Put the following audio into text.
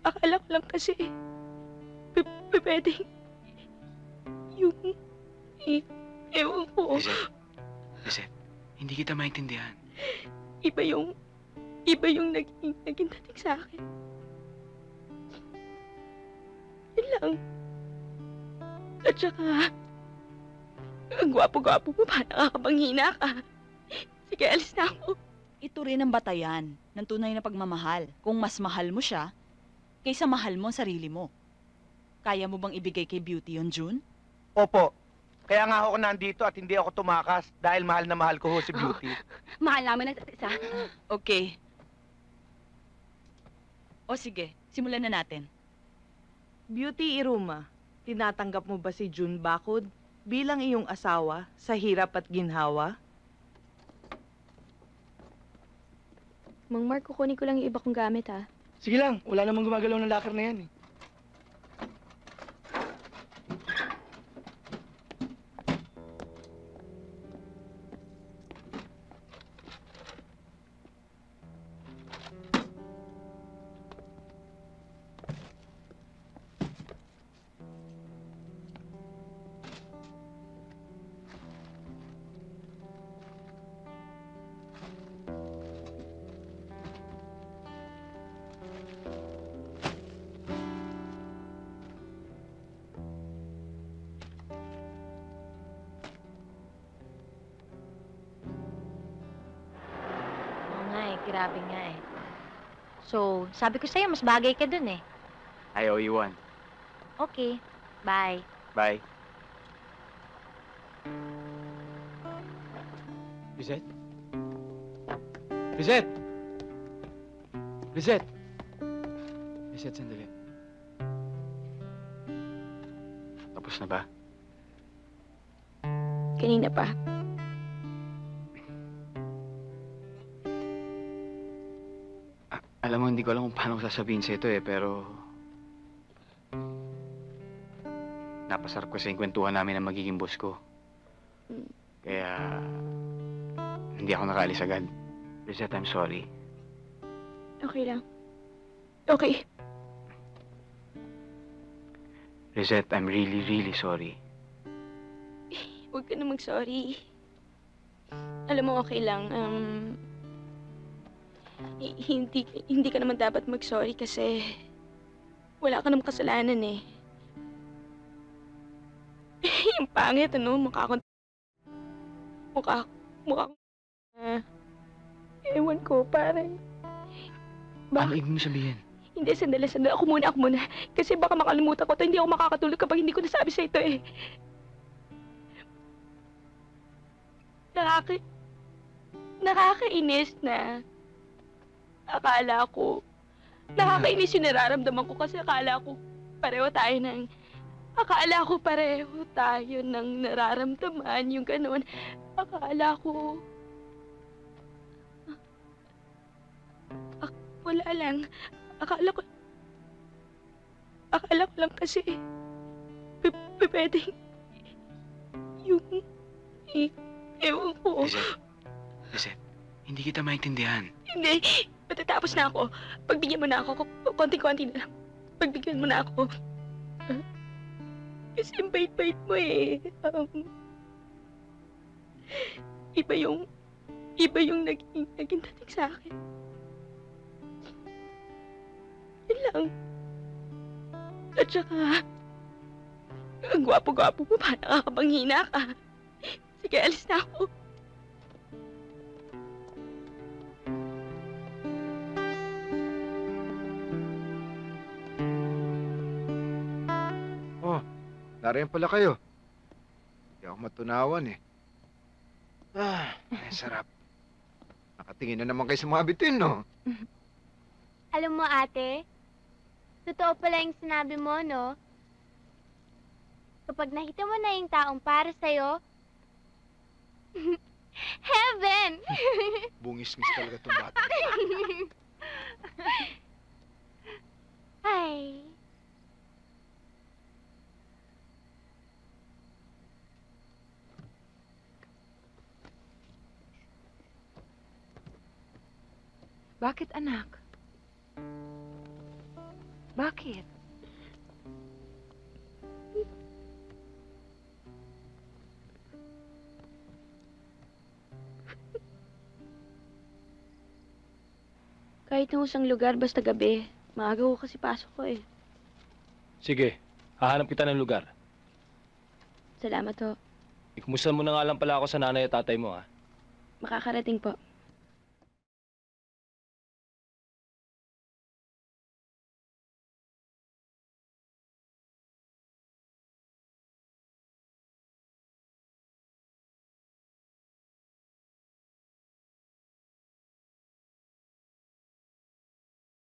Akala ko lang kasi, pwedeng yung, e- ewan ko, Lizette, Lizette, hindi kita maintindihan. iba yung, iba yung naging dating sa akin. Yun lang. At saka, ang gwapo-gwapo mo pa, nakakapanghina ka. Sige, alis na ako. Ito rin ang batayan ng tunay na pagmamahal. Kung mas mahal mo siya, kaysa mahal mo ang sarili mo. Kaya mo bang ibigay kay Beauty yun, June? Opo. Kaya nga ako nandito at hindi ako tumakas dahil mahal na mahal ko ho si Beauty. Mahal namin ang isa. Okay. O sige, simulan na natin. Beauty Iruma, tinatanggap mo ba si June Bakod bilang iyong asawa sa hirap at ginhawa? Mang Mark, kukunin ko lang yung iba kong gamit, ha? Sige lang, wala namang gumagalaw ng locker na yan eh. Oo nga eh, grabe nga eh. So, sabi ko sa'yo, mas bagay ka dun eh. I owe you one. Okay, bye. Bye. Lizette? Lizette! Lizette! Lizette, sandali. Tapos na ba? Kanina pa. Alam mo, hindi ko alam kung paano ko sasabihin sa ito eh, pero... Napasarap ko sa kwentuhan namin ang magiging boss ko. Kaya... Hindi ako nakaalis agad. Lizette, I'm sorry. Okay lang. Okay. Lizette, I'm really, really sorry. Huwag ka na mag-sorry. Alam mo, okay lang. Hindi ka naman dapat mag-sorry kasi wala ka namang kasalanan eh. Yung pangit, ano? Mukha ewan ko, parang... Ano ibig mo sabihin? Hindi, sandali. Ako muna. Kasi baka makalimutan ko to. Hindi ako makakatulog kapag hindi ko nasabi sa ito eh. Nakakainis na nakakainis yung nararamdaman ko kasi akala ko pareho tayo ng nararamdaman, yung ganun. Wala lang. Akala ko lang kasi, pwedeng, yung, ewan ko. Lizette, hindi kita maintindihan. Hindi, matatapos na ako. Pagbigyan mo na ako, konti-konti na lang. Pagbigyan mo na ako. Kasi ang bait-bait mo eh. Iba yung naging dating sa akin. Yun lang. At saka, ang gwapo-gwapo mo pa, nakakapanghina ka. Sige, alis na ako. Nariyan pala kayo. Hindi ako matunawan eh. Ay, sarap. Nakatingin na naman kayo sa mga bituin, no? Alam mo, ate, totoo pala yung sinabi mo, no? Kapag nakita mo na yung taong para sa'yo, heaven! Bungis-ngis talaga itong bata. Ay. Bakit, anak? Bakit? Kahit na usang lugar, basta gabi. Maaga ko kasi pasok ko eh. Sige, hahanap kita ng lugar. Salamat ho. Ikumusta mo na nga lang pala ako sa nanay at tatay mo, ha? Makakarating po.